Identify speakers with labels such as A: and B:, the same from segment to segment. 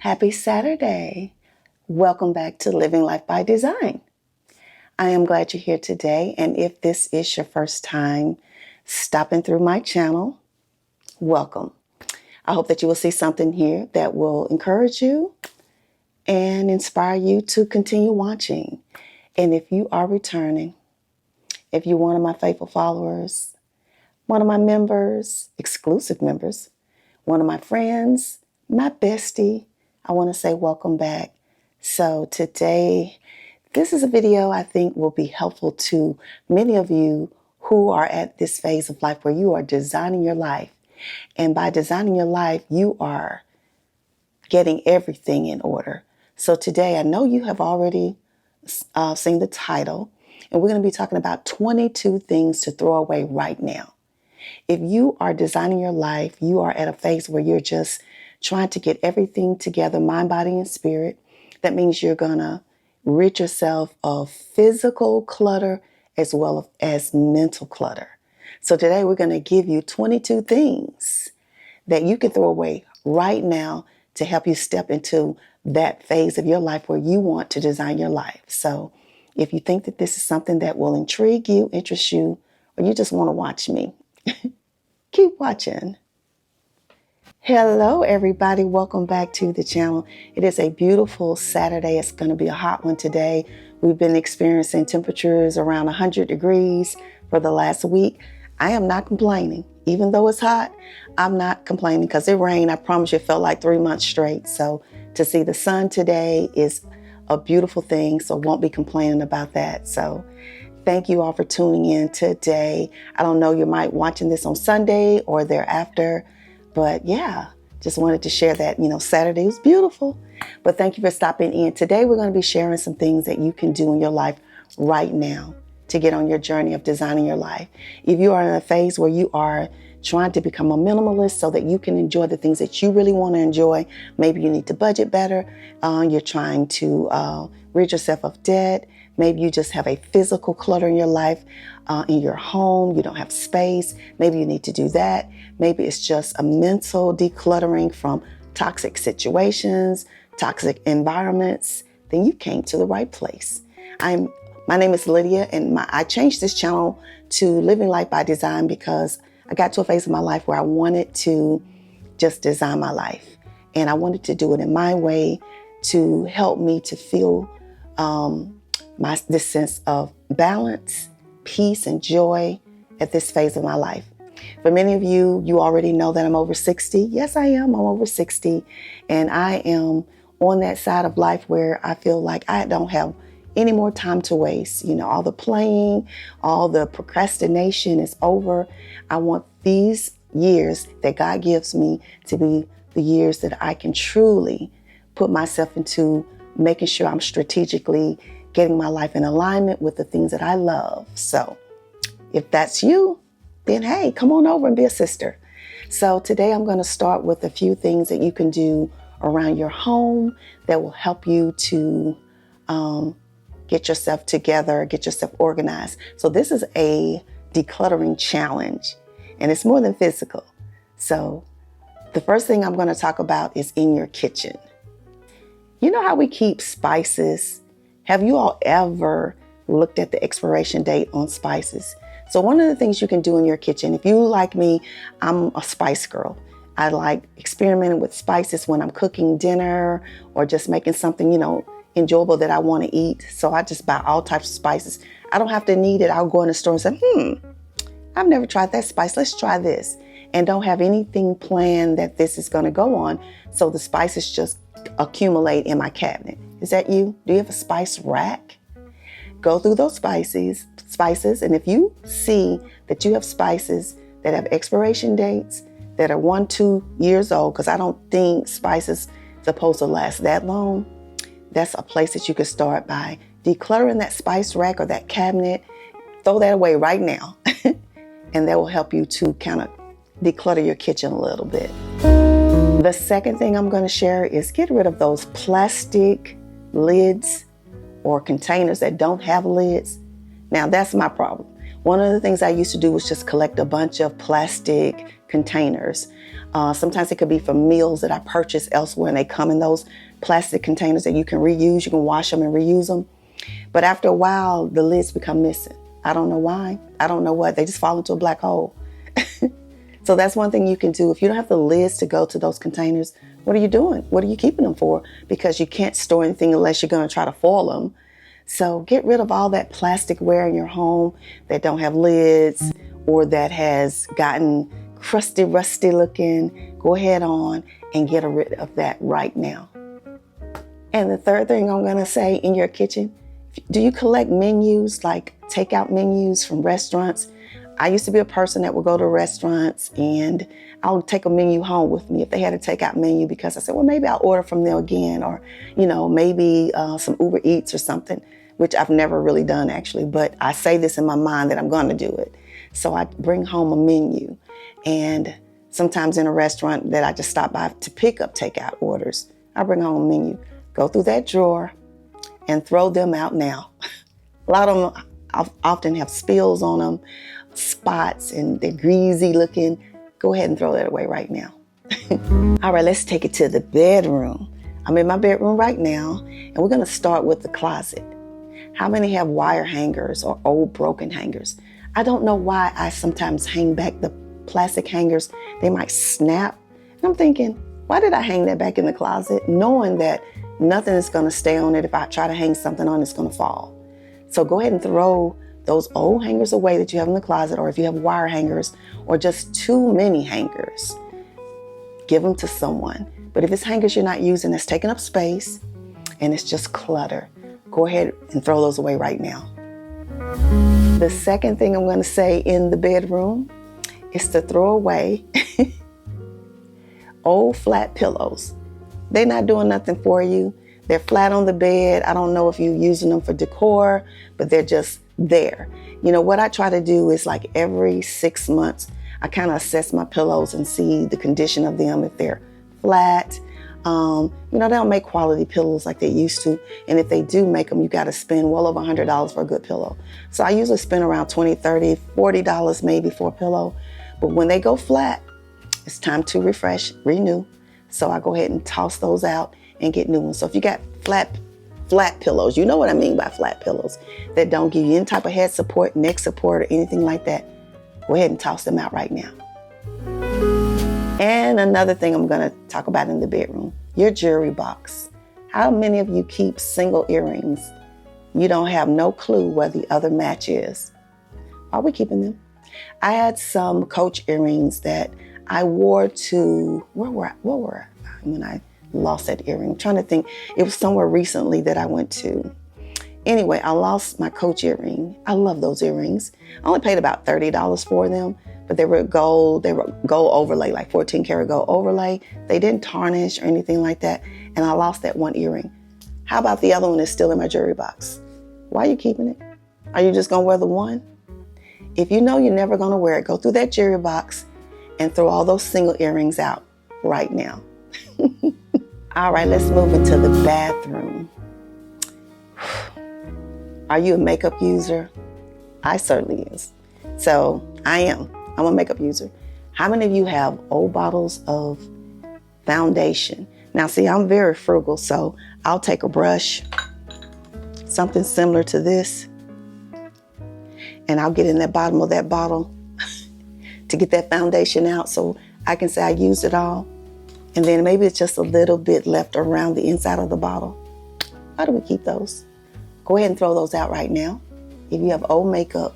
A: Happy Saturday. Welcome back to Living Life by Design. I am glad you're here today, and if this is your first time stopping through my channel, welcome. I hope that you will see something here that will encourage you and inspire you to continue watching. And if you are returning, if you're one of my faithful followers, one of my members, exclusive members, one of my friends, my bestie, I want to say welcome back. So today, this is a video I think will be helpful to many of you who are at this phase of life where you are designing your life. And by designing your life, you are getting everything in order. So today, I know you have already seen the title, and we're going to be talking about 22 things to throw away right now. If you are designing your life, you are at a phase where you're just trying to get everything together, mind, body, and spirit. That means you're going to rid yourself of physical clutter as well as mental clutter. So today we're going to give you 22 things that you can throw away right now to help you step into that phase of your life where you want to design your life. So if you think that this is something that will intrigue you, interest you, or you just want to watch me, keep watching. Hello, everybody. Welcome back to the channel. It is a beautiful Saturday. It's going to be a hot one today. We've been experiencing temperatures around 100 degrees for the last week. I am not complaining. Even though it's hot, I'm not complaining because it rained. I promise you, it felt like 3 months straight. So to see the sun today is a beautiful thing. So won't be complaining about that. So thank you all for tuning in today. I don't know, you might watching this on Sunday or thereafter. But yeah, just wanted to share that, Saturday was beautiful. But thank you for stopping in. Today, we're going to be sharing some things that you can do in your life right now to get on your journey of designing your life. If you are in a phase where you are trying to become a minimalist so that you can enjoy the things that you really want to enjoy, maybe you need to budget better. You're trying to rid yourself of debt. Maybe you just have a physical clutter in your life, in your home. You don't have space. Maybe you need to do that. Maybe it's just a mental decluttering from toxic situations, toxic environments. Then you came to the right place. My name is Lydia, and I changed this channel to Living Life by Design because I got to a phase of my life where I wanted to just design my life. And I wanted to do it in my way to help me to feel this sense of balance, peace, and joy at this phase of my life. For many of you, you already know that I'm over 60. Yes, I am. I'm over 60. And I am on that side of life where I feel like I don't have any more time to waste. All the playing, all the procrastination is over. I want these years that God gives me to be the years that I can truly put myself into making sure I'm strategically getting my life in alignment with the things that I love. So if that's you, then hey, come on over and be a sister. So today I'm going to start with a few things that you can do around your home that will help you to get yourself together, get yourself organized. So this is a decluttering challenge, and it's more than physical. So the first thing I'm going to talk about is in your kitchen. You know how we keep spices? Have you all ever looked at the expiration date on spices? So one of the things you can do in your kitchen, if you like me, I'm a spice girl. I like experimenting with spices when I'm cooking dinner or just making something, enjoyable that I want to eat. So I just buy all types of spices. I don't have to need it. I'll go in the store and say, I've never tried that spice. Let's try this. And don't have anything planned that this is going to go on. So the spices just accumulate in my cabinet. Is that you? Do you have a spice rack? Go through those spices. And if you see that you have spices that have expiration dates that are 1-2 years old, because I don't think spices are supposed to last that long, that's a place that you could start by decluttering that spice rack or that cabinet. Throw that away right now. And that will help you to kind of declutter your kitchen a little bit. The second thing I'm going to share is get rid of those plastic lids or containers that don't have lids. Now, that's my problem. One of the things I used to do was just collect a bunch of plastic containers. Sometimes it could be for meals that I purchase elsewhere, and they come in those plastic containers that you can reuse. You can wash them and reuse them. But after a while, the lids become missing. I don't know why. I don't know what. They just fall into a black hole. So that's one thing you can do. If you don't have the lids to go to those containers, what are you doing? What are you keeping them for? Because you can't store anything unless you're going to try to foil them. So get rid of all that plasticware in your home that don't have lids or that has gotten crusty, rusty looking. Go ahead on and get rid of that right now. And the third thing I'm going to say, in your kitchen, do you collect menus, like takeout menus from restaurants? I used to be a person that would go to restaurants and I'll take a menu home with me if they had a takeout menu, because I said, well, maybe I'll order from them again, or, maybe some Uber Eats or something, which I've never really done actually, but I say this in my mind that I'm going to do it. So I bring home a menu, and sometimes in a restaurant that I just stop by to pick up takeout orders, I bring home a menu, go through that drawer and throw them out now. A lot of them often have spills on them, spots, and they're greasy looking. Go ahead and throw that away right now. All right, let's take it to the bedroom. I'm in my bedroom right now, and we're going to start with the closet. How many have wire hangers or old broken hangers? I don't know why I sometimes hang back the plastic hangers. They might snap. And I'm thinking, why did I hang that back in the closet, knowing that nothing is going to stay on it? If I try to hang something on, it's going to fall. So go ahead and throw those old hangers away that you have in the closet, or if you have wire hangers or just too many hangers, give them to someone. But if it's hangers you're not using, that's taking up space and it's just clutter, go ahead and throw those away right now. The second thing I'm going to say in the bedroom is to throw away old flat pillows. They're not doing nothing for you. They're flat on the bed. I don't know if you're using them for decor, but they're just there. What I try to do is, like, every 6 months, I kind of assess my pillows and see the condition of them. If they're flat, they don't make quality pillows like they used to. And if they do make them, you got to spend well over $100 for a good pillow. So I usually spend around $20, $30, $40 maybe for a pillow. But when they go flat, it's time to refresh, renew. So I go ahead and toss those out and get new ones. So if you got flat pillows, you know what I mean by flat pillows, that don't give you any type of head support, neck support, or anything like that, go ahead and toss them out right now. And another thing I'm going to talk about in the bedroom, your jewelry box. How many of you keep single earrings? You don't have no clue where the other match is. Are we keeping them? I had some Coach earrings that I wore to, where were I when I lost that earring? I'm trying to think. It was somewhere recently that I went to. Anyway, I lost my Coach earring. I love those earrings. I only paid about $30 for them, but they were gold. They were gold overlay, like 14 karat gold overlay. They didn't tarnish or anything like that. And I lost that one earring. How about the other one that's still in my jewelry box? Why are you keeping it? Are you just going to wear the one? If you know you're never going to wear it, go through that jewelry box and throw all those single earrings out right now. All right, let's move into the bathroom. Are you a makeup user? I certainly is. So I am. I'm a makeup user. How many of you have old bottles of foundation? Now, see, I'm very frugal, so I'll take a brush, something similar to this, and I'll get in the bottom of that bottle to get that foundation out so I can say I used it all. And then maybe it's just a little bit left around the inside of the bottle. How do we keep those? Go ahead and throw those out right now. If you have old makeup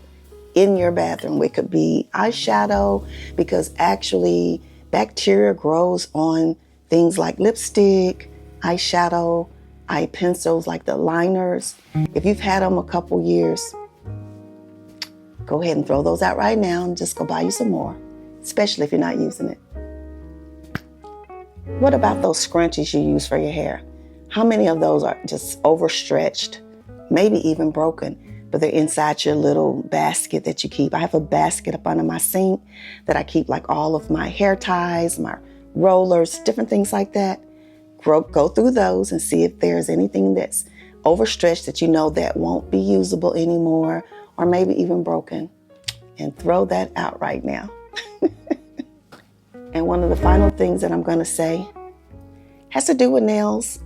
A: in your bathroom, it could be eyeshadow, because actually bacteria grows on things like lipstick, eyeshadow, eye pencils, like the liners. If you've had them a couple years, go ahead and throw those out right now and just go buy you some more, especially if you're not using it. What about those scrunchies you use for your hair? How many of those are just overstretched, maybe even broken, but they're inside your little basket that you keep? I have a basket up under my sink that I keep like all of my hair ties, my rollers, different things like that. Go through those and see if there's anything that's overstretched that you know that won't be usable anymore, or maybe even broken, and throw that out right now. And one of the final things that I'm going to say has to do with nails.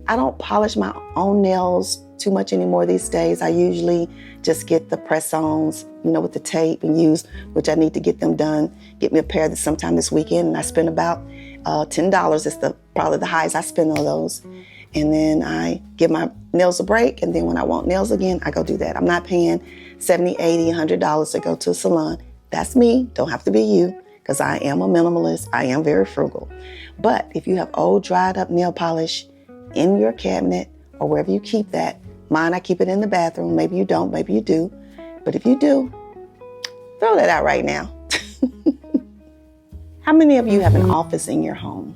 A: I don't polish my own nails too much anymore these days. I usually just get the press-ons, with the tape and use, which I need to get them done. Get me a pair sometime this weekend, and I spend about $10. It's probably the highest I spend on those. And then I give my nails a break, and then when I want nails again, I go do that. I'm not paying $70, $80, $100 to go to a salon. That's me. Don't have to be you, because I am a minimalist. I am very frugal. But if you have old, dried up nail polish in your cabinet or wherever you keep that, mine, I keep it in the bathroom. Maybe you don't, maybe you do. But if you do, throw that out right now. How many of you have an office in your home?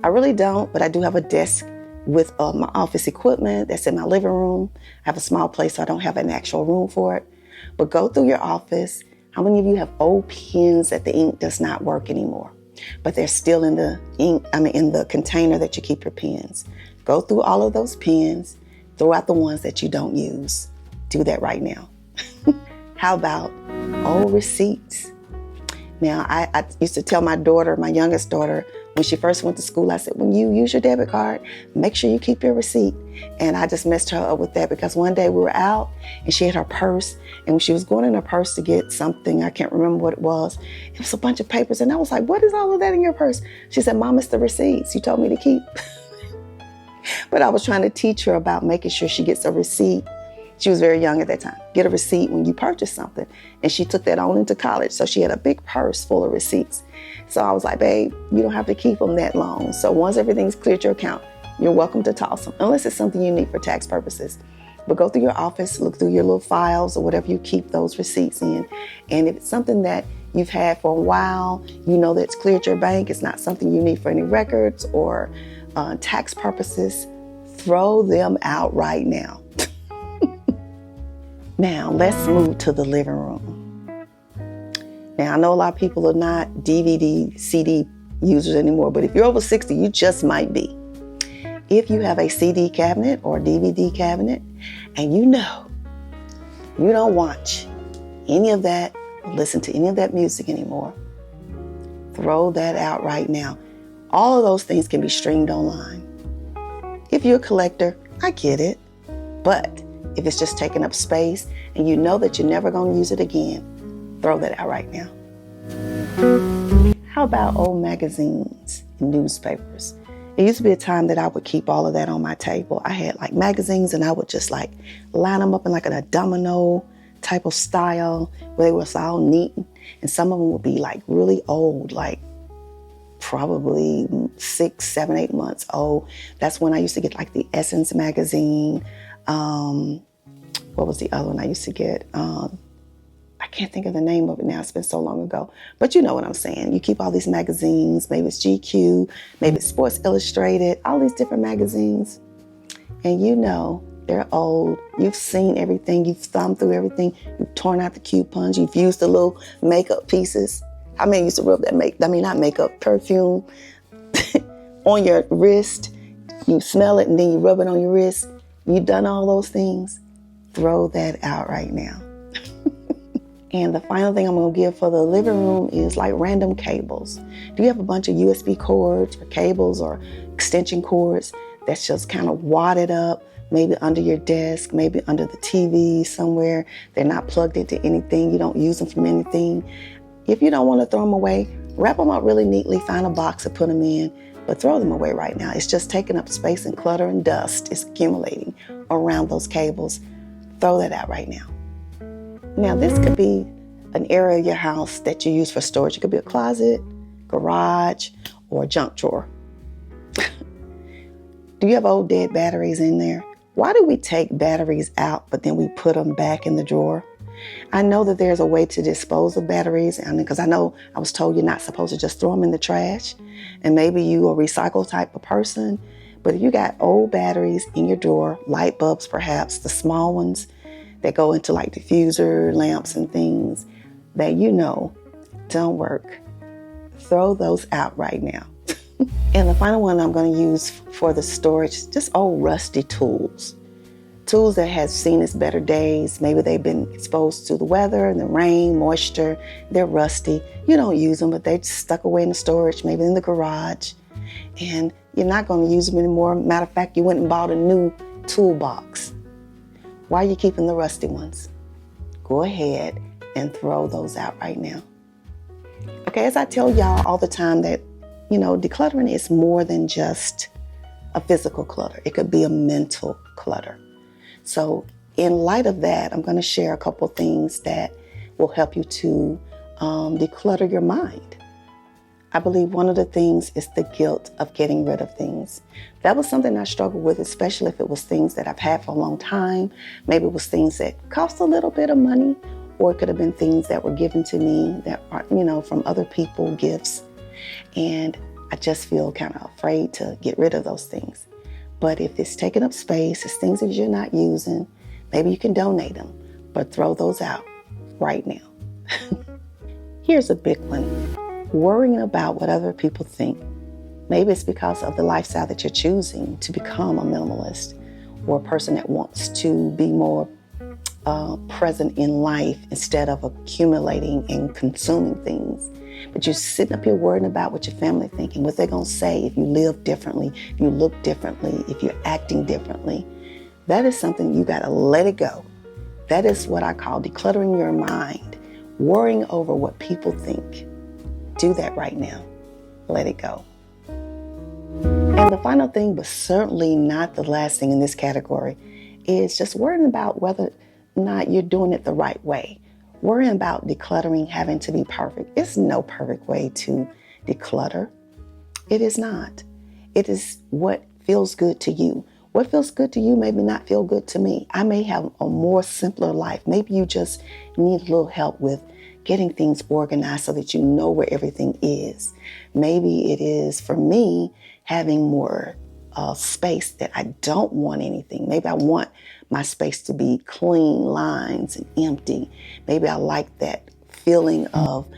A: I really don't, but I do have a desk with my office equipment that's in my living room. I have a small place, so I don't have an actual room for it. But go through your office. How many of you have old pens that the ink does not work anymore, but they're still in the in the container that you keep your pens? Go through all of those pens, throw out the ones that you don't use. Do that right now. How about old receipts? Now, I used to tell my daughter, my youngest daughter, when she first went to school, I said, when you use your debit card, make sure you keep your receipt. And I just messed her up with that, because one day we were out and she had her purse, and when she was going in her purse to get something, I can't remember what it was a bunch of papers. And I was like, what is all of that in your purse? She said, Mom, it's the receipts you told me to keep. But I was trying to teach her about making sure she gets a receipt. She was very young at that time. Get a receipt when you purchase something. And she took that on into college. So she had a big purse full of receipts. So I was like, babe, you don't have to keep them that long. So once everything's cleared your account, you're welcome to toss them, unless it's something you need for tax purposes. But go through your office, look through your little files or whatever you keep those receipts in. And if it's something that you've had for a while, that's cleared your bank, it's not something you need for any records or tax purposes, throw them out right now. Now, let's move to the living room. Now, I know a lot of people are not DVD, CD users anymore, but if you're over 60, you just might be. If you have a CD cabinet or DVD cabinet, and you don't watch any of that or listen to any of that music anymore, throw that out right now. All of those things can be streamed online. If you're a collector, I get it, but if it's just taking up space and you know that you're never going to use it again, throw that out right now. How about old magazines and newspapers? It used to be a time that I would keep all of that on my table. I had magazines, and I would just line them up in a domino type of style where they were all neat. And some of them would be really old, probably 6, 7, 8 months old. That's when I used to get the Essence magazine. What was the other one I used to get? I can't think of the name of it now. It's been so long ago. But you know what I'm saying. You keep all these magazines. Maybe it's GQ, maybe it's Sports Illustrated, all these different magazines. And they're old. You've seen everything. You've thumbed through everything. You've torn out the coupons. You've used the little makeup pieces. I used to rub that perfume on your wrist. You smell it and then you rub it on your wrist. You've done all those things. Throw that out right now. And the final thing I'm going to give for the living room is random cables. Do you have a bunch of USB cords or cables or extension cords that's just kind of wadded up, maybe under your desk, maybe under the TV somewhere? They're not plugged into anything. You don't use them from anything. If you don't want to throw them away, wrap them up really neatly, find a box to put them in, but throw them away right now. It's just taking up space, and clutter and dust is accumulating around those cables. Throw that out right now. Now, this could be an area of your house that you use for storage. It could be a closet, garage, or a junk drawer. Do you have old dead batteries in there? Why do we take batteries out, but then we put them back in the drawer? I know that there's a way to dispose of batteries, because I know I was told you're not supposed to just throw them in the trash, and maybe you a recycle type of person. But if you got old batteries in your drawer, light bulbs perhaps, the small ones that go into diffuser lamps and things that don't work, throw those out right now. And the final one I'm going to use for the storage, just old rusty tools Tools that have seen its better days. Maybe they've been exposed to the weather and the rain, moisture. They're rusty. You don't use them, but they're stuck away in the storage, maybe in the garage. And you're not going to use them anymore. Matter of fact, you went and bought a new toolbox. Why are you keeping the rusty ones? Go ahead and throw those out right now. Okay, as I tell y'all all the time that, decluttering is more than just a physical clutter. It could be a mental clutter. So in light of that, I'm going to share a couple things that will help you to declutter your mind. I believe one of the things is the guilt of getting rid of things. That was something I struggled with, especially if it was things that I've had for a long time. Maybe it was things that cost a little bit of money, or it could have been things that were given to me that are, from other people, gifts. And I just feel kind of afraid to get rid of those things. But if it's taking up space, it's things that you're not using, maybe you can donate them, but throw those out right now. Here's a big one. Worrying about what other people think. Maybe it's because of the lifestyle that you're choosing to become a minimalist, or a person that wants to be more present in life instead of accumulating and consuming things. But you're sitting up here worrying about what your family thinking, what they're going to say if you live differently, if you look differently, if you're acting differently. That is something you got to let it go. That is what I call decluttering your mind, worrying over what people think. Do that right now. Let it go. And the final thing, but certainly not the last thing in this category, is just worrying about whether or not you're doing it the right way. Worrying about decluttering having to be perfect. It's no perfect way to declutter. It is not. It is what feels good to you. What feels good to you may not feel good to me. I may have a more simpler life. Maybe you just need a little help with getting things organized so that you know where everything is. Maybe it is, for me, having more space that I don't want anything. Maybe I want my space to be clean lines and empty. Maybe I like that feeling of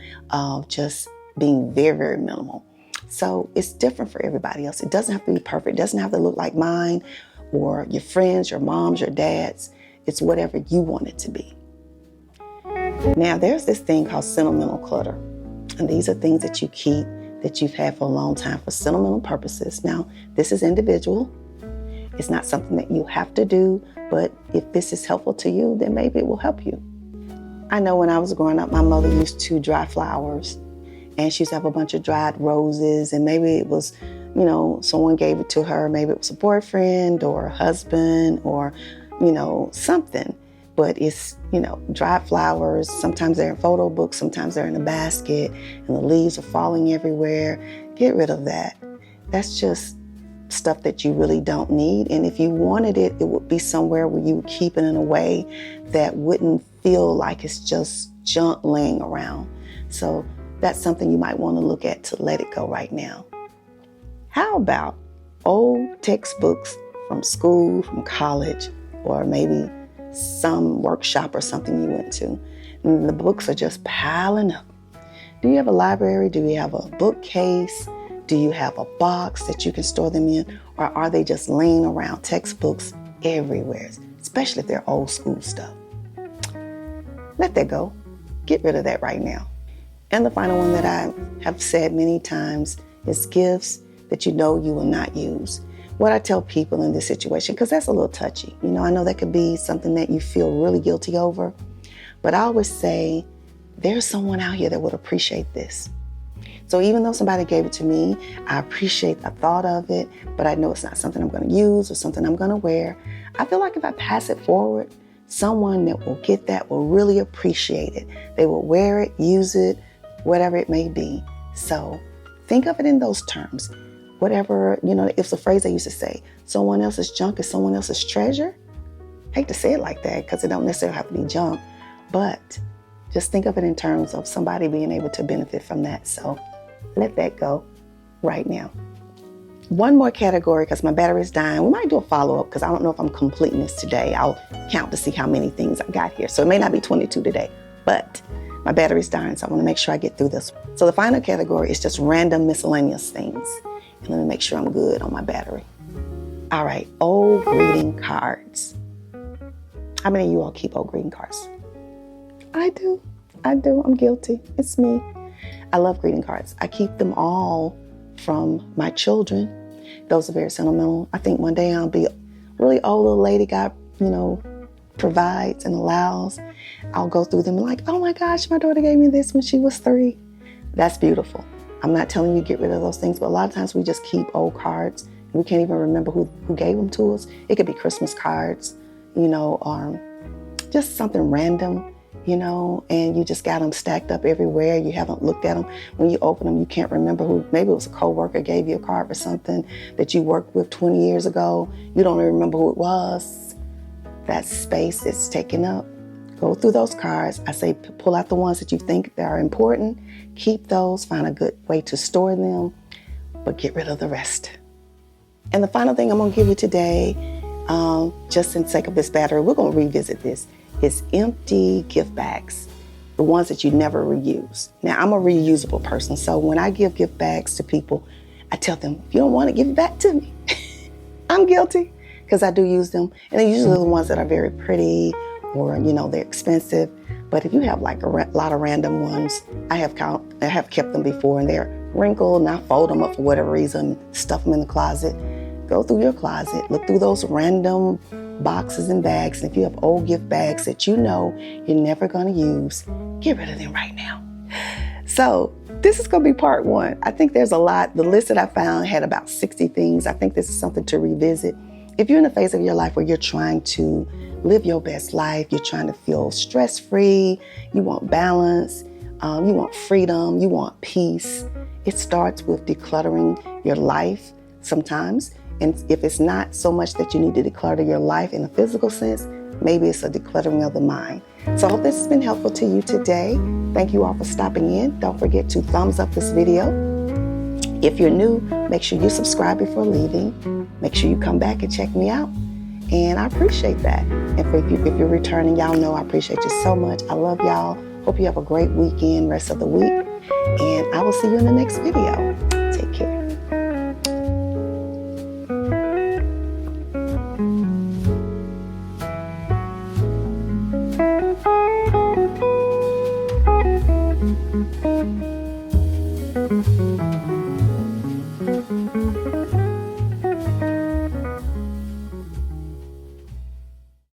A: just being very, very minimal. So it's different for everybody else. It doesn't have to be perfect. It doesn't have to look like mine or your friends, your moms, your dads. It's whatever you want it to be. Now, there's this thing called sentimental clutter. And these are things that you keep that you've had for a long time for sentimental purposes. Now, this is individual. It's not something that you have to do, but if this is helpful to you, then maybe it will help you. I know when I was growing up, my mother used to dry flowers, and she used to have a bunch of dried roses, and maybe it was, someone gave it to her. Maybe it was a boyfriend or a husband or, something. But it's, dried flowers. Sometimes they're in photo books. Sometimes they're in a basket and the leaves are falling everywhere. Get rid of that. That's just stuff that you really don't need. And if you wanted it, it would be somewhere where you would keep it in a way that wouldn't feel like it's just junk laying around. So that's something you might want to look at to let it go right now. How about old textbooks from school, from college, or maybe some workshop or something you went to, and the books are just piling up? Do you have a library? Do you have a bookcase? Do you have a box that you can store them in? Or are they just laying around, textbooks everywhere, especially if they're old school stuff? Let that go. Get rid of that right now. And the final one that I have said many times is gifts that you will not use. What I tell people in this situation, because that's a little touchy. I know that could be something that you feel really guilty over, but I always say there's someone out here that would appreciate this. So even though somebody gave it to me, I appreciate the thought of it, but I know it's not something I'm going to use or something I'm going to wear. I feel like if I pass it forward, someone that will get that will really appreciate it. They will wear it, use it, whatever it may be. So think of it in those terms. Whatever, it's a phrase I used to say, someone else's junk is someone else's treasure. I hate to say it like that because it don't necessarily have to be junk, but just think of it in terms of somebody being able to benefit from that. So let that go right now. One more category because my battery is dying. We might do a follow-up because I don't know if I'm completing this today. I'll count to see how many things I got here. So it may not be 22 today, but my battery's dying, so I want to make sure I get through this. So the final category is just random miscellaneous things. And let me make sure I'm good on my battery. All right, old greeting cards. How many of you all keep old greeting cards? I do. I'm guilty. It's me. I love greeting cards. I keep them all from my children. Those are very sentimental. I think one day I'll be a really old little lady, God, provides and allows. I'll go through them and like, oh my gosh, my daughter gave me this when she was 3. That's beautiful. I'm not telling you to get rid of those things, but a lot of times we just keep old cards. We can't even remember who gave them to us. It could be Christmas cards, or just something random, and you just got them stacked up everywhere. You haven't looked at them. When you open them, you can't remember who. Maybe it was a coworker gave you a card for something that you worked with 20 years ago. You don't even remember who it was. That space is taken up. Go through those cards. I say pull out the ones that you think that are important. Keep those. Find a good way to store them, but get rid of the rest. And the final thing I'm going to give you today, just in sake of this battery, we're going to revisit this. It's empty gift bags, the ones that you never reuse. Now, I'm a reusable person, so when I give gift bags to people, I tell them, if you don't want it, give it back to me. I'm guilty because I do use them. And they're usually the ones that are very pretty or, they're expensive. But if you have like a lot of random ones, I have kept them before and they're wrinkled and I fold them up for whatever reason, stuff them in the closet. Go through your closet, look through those random boxes and bags. And if you have old gift bags that you're never going to use, get rid of them right now. So this is going to be part 1. I think there's a lot. The list that I found had about 60 things. I think this is something to revisit. If you're in a phase of your life where you're trying to live your best life, you're trying to feel stress-free, you want balance, you want freedom, you want peace, it starts with decluttering your life sometimes. And if it's not so much that you need to declutter your life in a physical sense, maybe it's a decluttering of the mind. So I hope this has been helpful to you today. Thank you all for stopping in. Don't forget to thumbs up this video. If you're new, make sure you subscribe before leaving. Make sure you come back and check me out. And I appreciate that. And if you're returning, y'all know I appreciate you so much. I love y'all. Hope you have a great weekend, rest of the week. And I will see you in the next video. Take care. Thank you.